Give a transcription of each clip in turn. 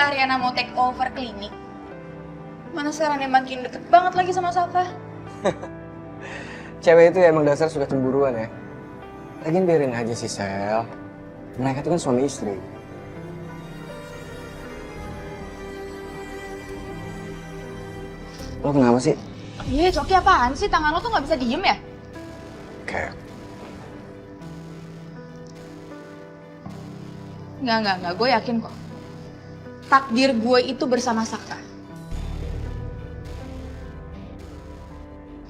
Ariana mau take over klinik. Mana sekarang dia makin deket banget lagi sama Saka. Cewek itu ya emang dasar suka cemburuan ya. Lagian biarin aja sih, Sel. Mereka tuh kan suami istri. Lo kenapa sih? Iya, Coki apaan sih? Tangan lo tuh gak bisa diem ya? Kayak... Enggak. Gue yakin kok. Takdir gue itu bersama Saka.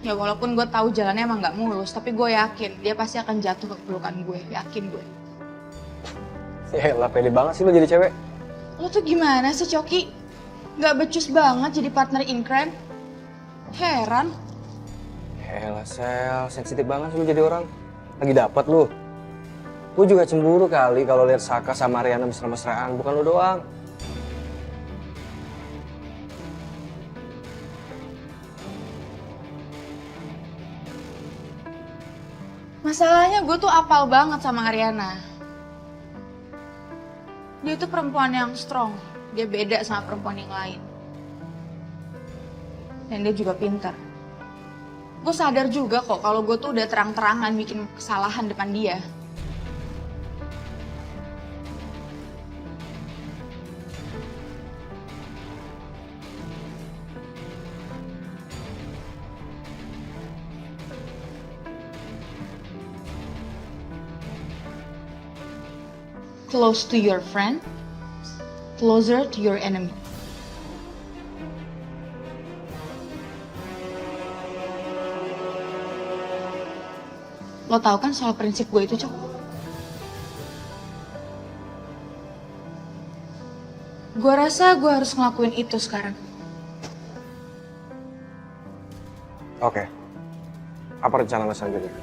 Ya walaupun gue tahu jalannya emang gak mulus, tapi gue yakin dia pasti akan jatuh ke pelukan gue. Yakin gue. Ya lah, pede banget sih lo jadi cewek. Lo tuh gimana sih, Coki? Gak becus banget jadi partner in crime? Heran. Yaelah, Sel. Sensitif banget sih lo jadi orang. Lagi dapat lo. Gue juga cemburu kali kalau lihat Saka sama Ariana mesra-mesraan. Bukan lo doang. Masalahnya gue tuh apal banget sama Ariana. Dia tuh perempuan yang strong. Dia beda sama perempuan yang lain. Dan dia juga pintar. Gue sadar juga kok kalau gue tuh udah terang-terangan bikin kesalahan depan dia. Close to your friend, closer to your enemy. Lo tau kan soal prinsip gue itu, Cok? Gue rasa gue harus ngelakuin itu sekarang. Oke. Apa rencana lo selanjutnya?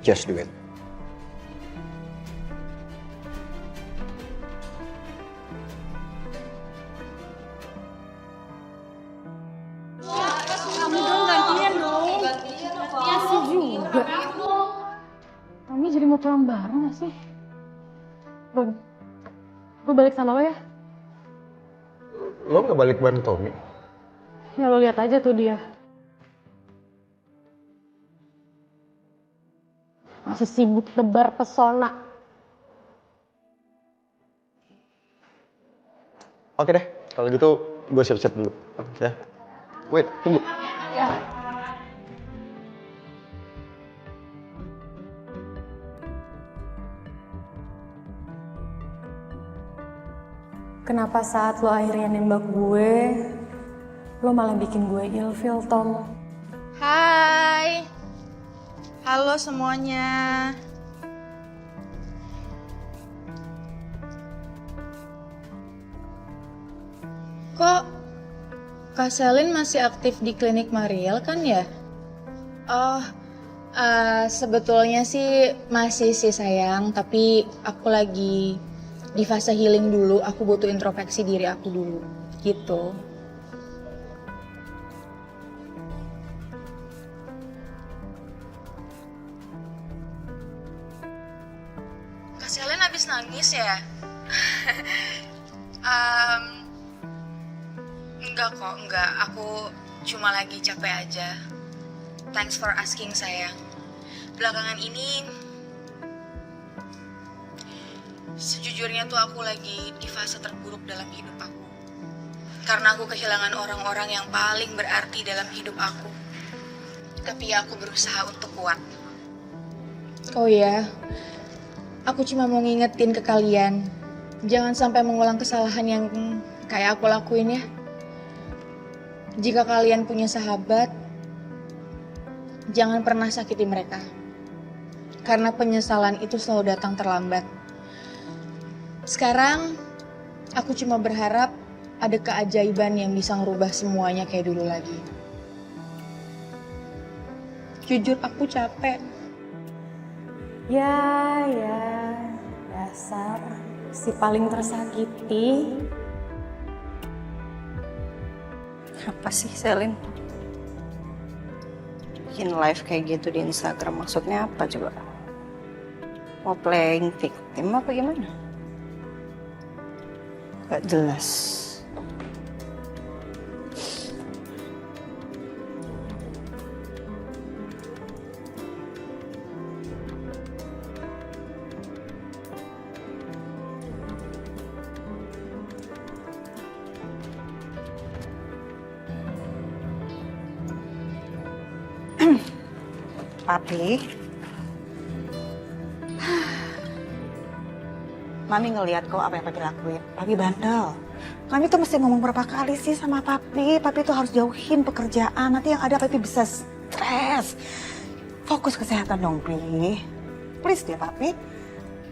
Just do it. Kamu dong gantian dong. Masih juga. Kami jadi mau pulang bareng gak sih? Bang, gue balik sama lo ya. Lo gak balik bareng Tommy? Ya lo lihat aja tuh dia. Masih sibuk tebar pesona. Oke deh, kalau gitu gue siap-siap dulu. Ya. Wait, tunggu. Ya. Kenapa saat lo akhirnya nembak gue, lo malah bikin gue ilfil, Tom? Hai. Halo semuanya. Kok Kak Selin masih aktif di klinik Mariel kan ya? Oh, sebetulnya sih masih sih sayang, tapi aku lagi di fase healing dulu, aku butuh introspeksi diri aku dulu, gitu. Kak Selin habis nangis ya? Enggak kok, enggak. Aku cuma lagi capek aja. Thanks for asking sayang. Belakangan ini, sejujurnya tuh aku lagi di fase terburuk dalam hidup aku. Karena aku kehilangan orang-orang yang paling berarti dalam hidup aku. Tapi aku berusaha untuk kuat. Oh ya, aku cuma mau ngingetin ke kalian, jangan sampai mengulang kesalahan yang kayak aku lakuin ya. Jika kalian punya sahabat, jangan pernah sakiti mereka. Karena penyesalan itu selalu datang terlambat. Sekarang, aku cuma berharap ada keajaiban yang bisa ngerubah semuanya kayak dulu lagi. Jujur aku capek. Ya, dasar si paling tersakiti. Apa sih Selin? Bikin live kayak gitu di Instagram maksudnya apa coba? Mau playing victim apa gimana? Gak jelas. Papi, Mami ngeliat kok apa yang Papi lakuin. Papi bandel. Mami tuh mesti ngomong berapa kali sih sama Papi. Papi tuh harus jauhin pekerjaan. Nanti yang ada Papi bisa stres. Fokus kesehatan dong, Pi. Please deh, Papi.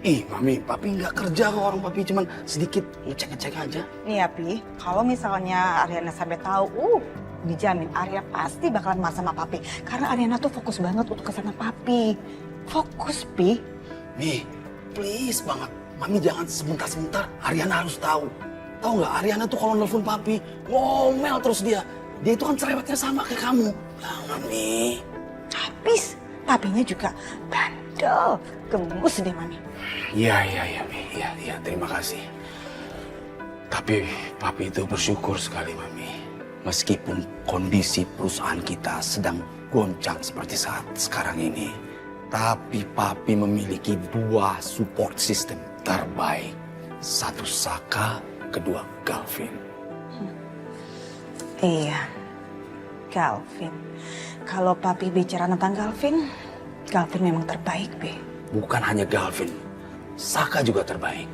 Ih, Mami, Papi nggak kerja kok, orang Papi cuman sedikit ngecek-ngecek aja. Nih ya, Pi. Kalau misalnya Ariana sampai tahu, dijamin Arya pasti bakalan marah sama Papi. Karena Ariana tuh fokus banget untuk kesehatan Papi. Fokus, Pi. Mi, please banget. Mami jangan sebentar-sebentar, Ariana harus tahu. Tahu nggak, Ariana tuh kalau nelfon Papi, ngomel terus dia. Dia itu kan cerewetnya sama kayak kamu. Jangan, Mi. Habis, Papinya juga bandel. Gemus deh, Mami. Iya, Mi. Iya, terima kasih. Tapi Papi itu bersyukur sekali, Mami. Meskipun kondisi perusahaan kita sedang goncang seperti saat sekarang ini. Tapi Papi memiliki 2 support system terbaik. 1 Saka, kedua Galvin. Iya, Galvin. Kalau Papi bicara tentang Galvin, Galvin memang terbaik, Be. Bukan hanya Galvin, Saka juga terbaik.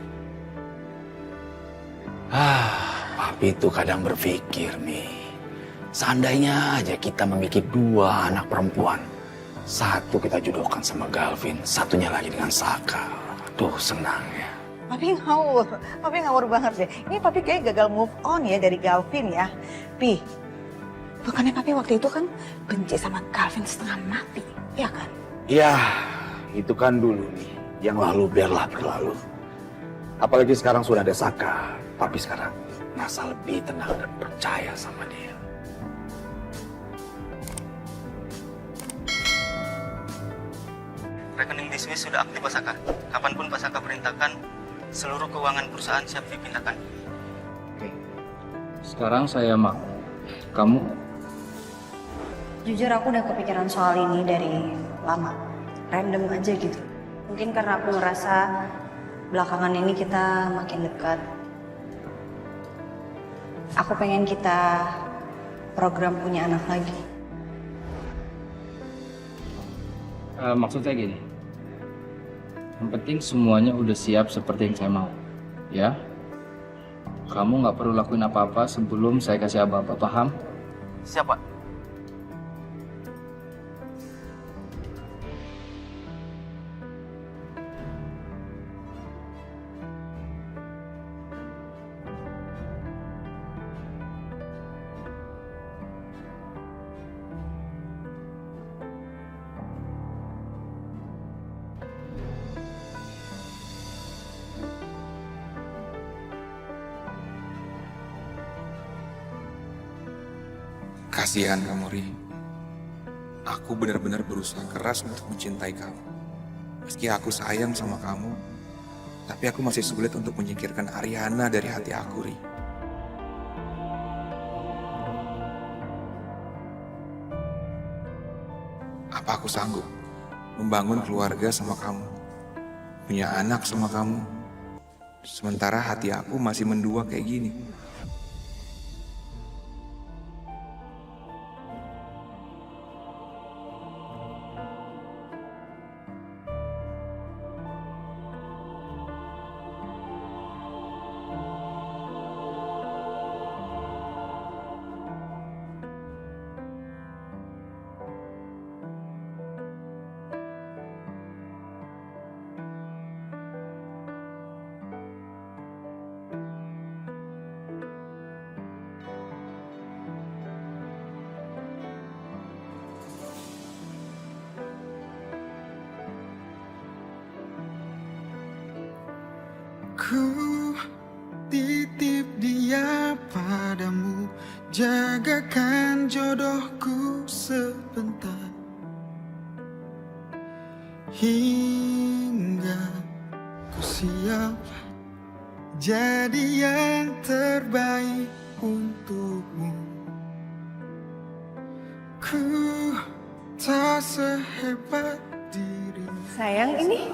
Papi itu kadang berpikir, Mi. Seandainya aja kita memiliki 2 anak perempuan. 1 kita jodohkan sama Galvin, 1-nya lagi dengan Saka. Duh, senang ya. Papi ngawur banget deh. Ini Papi kayak gagal move on ya dari Galvin ya. Pi, bukannya Papi waktu itu kan benci sama Galvin setengah mati, ya kan? Ya, itu kan dulu nih. Yang lalu biarlah berlalu. Apalagi sekarang sudah ada Saka. Papi sekarang merasa lebih tenang dan percaya sama dia. Rekening bisnis sudah aktif Pak Saka. Kapanpun Pak Saka perintahkan, seluruh keuangan perusahaan siap dipindahkan. Oke. Sekarang saya mau. Kamu? Jujur aku udah kepikiran soal ini dari lama. Random aja gitu. Mungkin karena aku ngerasa belakangan ini kita makin dekat. Aku pengen kita program punya anak lagi. Maksud saya gini. Yang penting semuanya udah siap seperti yang saya mau. Ya? Kamu nggak perlu lakuin apa-apa sebelum saya kasih apa-apa, paham? Siapa? Kasihan kamu, Ri. Aku benar-benar berusaha keras untuk mencintai kamu. Meski aku sayang sama kamu, tapi aku masih sulit untuk menyingkirkan Ariana dari hati aku, Ri. Apa aku sanggup membangun keluarga sama kamu, punya anak sama kamu, sementara hati aku masih mendua kayak gini? Ku titip dia padamu, jagakan jodohku sebentar, hingga ku siap jadi yang terbaik untukmu. Ku tak sehebat diri. Sayang, ini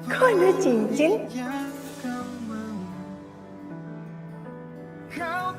kok ada cincin? Yang kau mau. Kau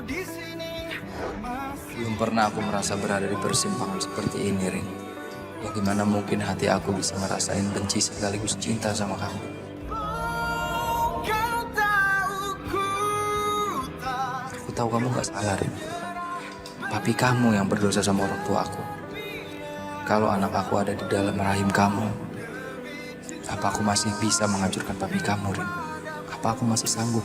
di sini masih. Belum pernah aku merasa berada di persimpangan seperti ini, Rin. Bagaimana mungkin hati aku bisa ngerasain benci sekaligus cinta sama kamu? Kau tahu ku tak. Aku tahu kamu gak salah, Rin. Tapi kamu yang berdosa sama orang tua aku. Kalau anak aku ada di dalam rahim kamu, apa aku masih bisa menghancurkan papi kamu, Rin? Apa aku masih sanggup?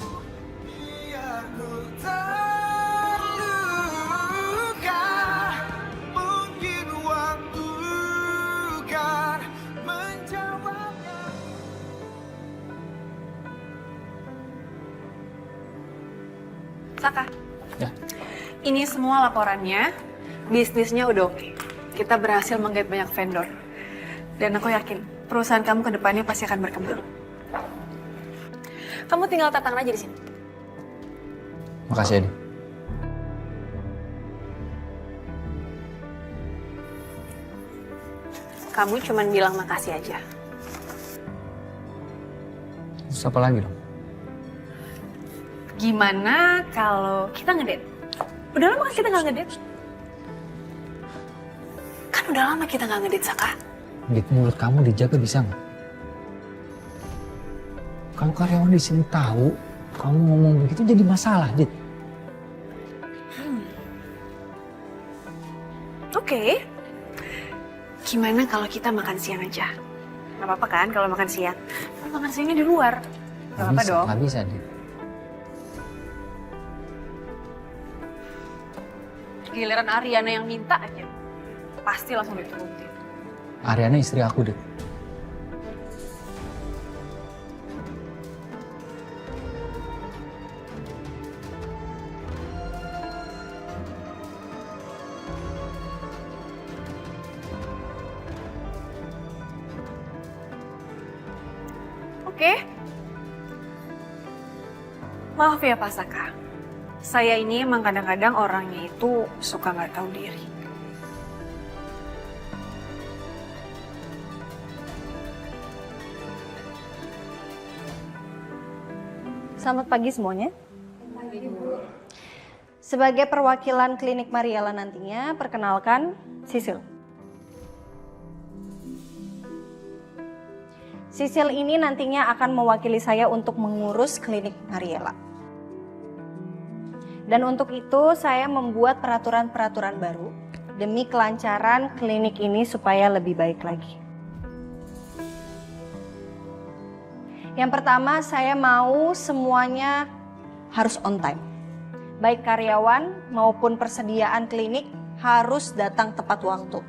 Saka, Ya. ini semua laporannya, bisnisnya udah oke. Kita berhasil menggait banyak vendor. Dan aku yakin perusahaan kamu ke depannya pasti akan berkembang. Kamu tinggal tatang aja di sini. Makasih, Edi. Kamu cuman bilang makasih aja. Terus apa lagi dong? Gimana kalau kita ngedate? Udah lama kan kita nggak ngedate? Kan udah lama kita nggak ngedate, Saka. Dit, mulut kamu dijaga bisa nggak? Kalau karyawan di sini tahu kamu ngomong begitu jadi masalah, Dit. Oke. Gimana kalau kita makan siang aja? Gak apa-apa kan kalau makan siang? Makan siangnya di luar. Gak apa-apa dong. Nggak bisa, Dit. Giliran Ariana yang minta aja. Pasti langsung diturutin. Ariana istri aku, Dit. Oke. Maaf ya Pak Saka. Saya ini emang kadang-kadang orangnya itu suka nggak tahu diri. Selamat pagi semuanya. Sebagai perwakilan klinik Mariela nantinya, perkenalkan Sisil. Sisil ini nantinya akan mewakili saya untuk mengurus klinik Mariela. Dan untuk itu saya membuat peraturan-peraturan baru demi kelancaran klinik ini supaya lebih baik lagi. Yang pertama, saya mau semuanya harus on time. Baik karyawan maupun persediaan klinik harus datang tepat waktu.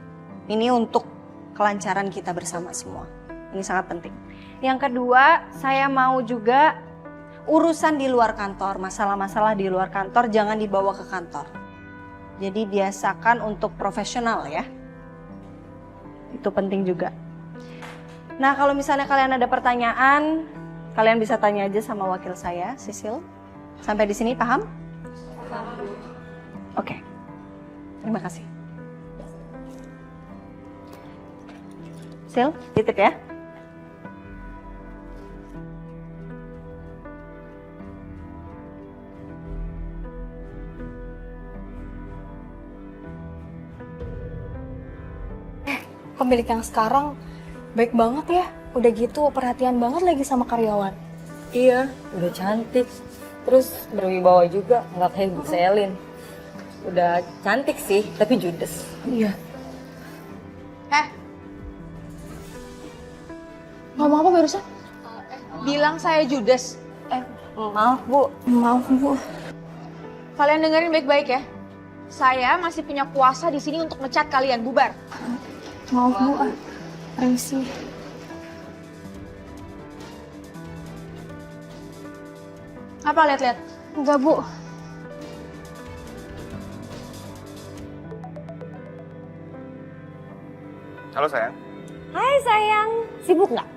Ini untuk kelancaran kita bersama semua. Ini sangat penting. Yang kedua, saya mau juga urusan di luar kantor, masalah-masalah di luar kantor jangan dibawa ke kantor. Jadi biasakan untuk profesional ya. Itu penting juga. Nah, kalau misalnya kalian ada pertanyaan, kalian bisa tanya aja sama wakil saya, Sisil. Sampai di sini paham? Oke. Terima kasih. Sil, titip ya. pemilik yang sekarang baik banget ya. Udah gitu perhatian banget lagi sama karyawan. Iya, udah cantik. Terus berwibawa juga, nggak kayak Bu Selin. Udah cantik sih, tapi judes. Iya. Ngomong apa barusan? Bilang saya judes. Maaf Bu. Maaf Bu. Kalian dengerin baik-baik ya. Saya masih punya kuasa di sini untuk ngecat kalian, bubar. Maaf Bu. Permisi. Apa lihat-lihat? Enggak Bu. Halo sayang. Hai sayang, sibuk nggak?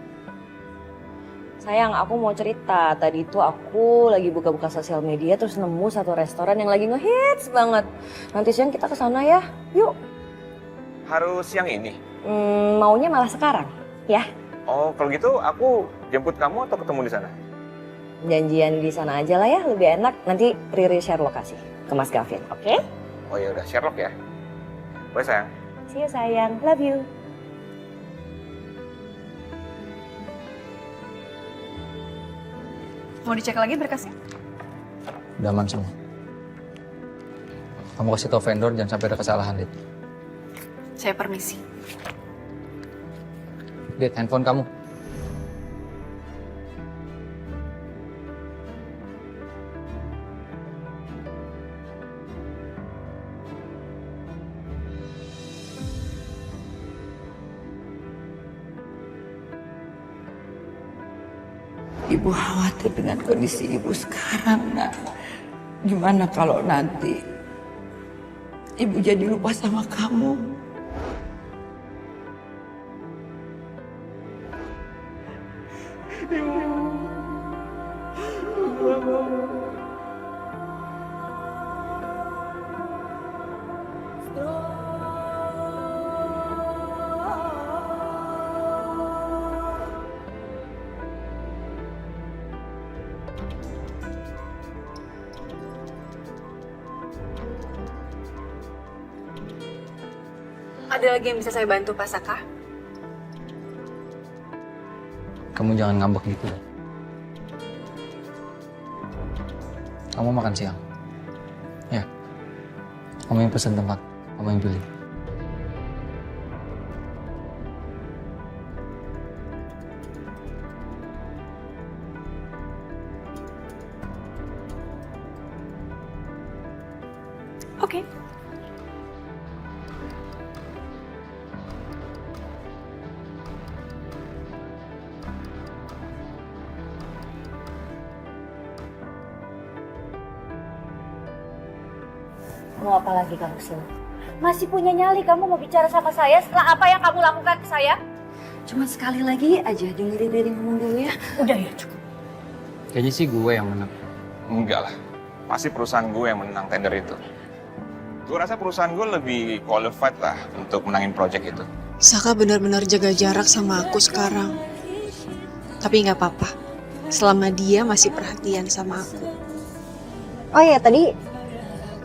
Sayang, aku mau cerita. Tadi itu aku lagi buka-buka sosial media terus nemu satu restoran yang lagi ngehits banget. Nanti siang kita ke sana ya. Yuk. Harus siang ini? Maunya malah sekarang, ya. Oh, kalau gitu aku jemput kamu atau ketemu di sana? Janjian di sana aja lah ya, lebih enak. Nanti Riri share lokasi ke Mas Gavin, oke? Oh ya udah, Sherlock ya. Bye sayang. See you sayang, love you. Mau dicek lagi berkasnya? Udah aman semua. Kamu kasih tau vendor jangan sampai ada kesalahan, Dit. Saya permisi. Dit, handphone kamu. Ibu khawatir dengan kondisi ibu sekarang, nak. Gimana kalau nanti ibu jadi lupa sama kamu? Ada lagi yang bisa saya bantu, Pak Saka? Kamu jangan ngambek gitu. Kamu makan siang. Ya. Kamu yang pesen tempat. Kamu yang pilih. Oke. Mau apa lagi kamu sih? Masih punya nyali kamu mau bicara sama saya setelah apa yang kamu lakukan ke saya? Cuma sekali lagi aja dengerin Riri ngomong dulu ya. Udah ya, cukup. Kayaknya sih gue yang menang. Enggak lah. Pasti perusahaan gue yang menang tender itu. Gue rasa perusahaan gue lebih qualified lah untuk menangin project itu. Saka benar-benar jaga jarak sama aku sekarang. Tapi nggak apa-apa. Selama dia masih perhatian sama aku. Oh iya, tadi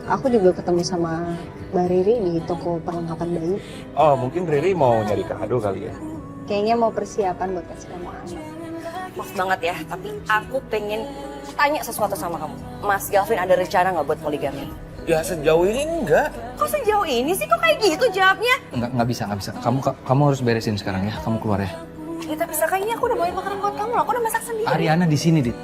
aku juga ketemu sama Mbak Riri di toko perlengkapan bayi. Oh, mungkin Riri mau nyari kado kali ya? Kayaknya mau persiapan buat kasih kamu anak. Maaf banget ya, tapi aku pengen tanya sesuatu sama kamu. Mas Gavin ada rencana nggak buat poligami? Ya sejauh ini enggak. Kok sejauh ini sih? Kok kayak gitu jawabnya? Nggak bisa. Kamu harus beresin sekarang ya. Kamu keluar ya. Ya tapi Saka, ini aku udah bawain makanan buat kamu loh. Aku udah masak sendiri. Ariana di sini, Dit.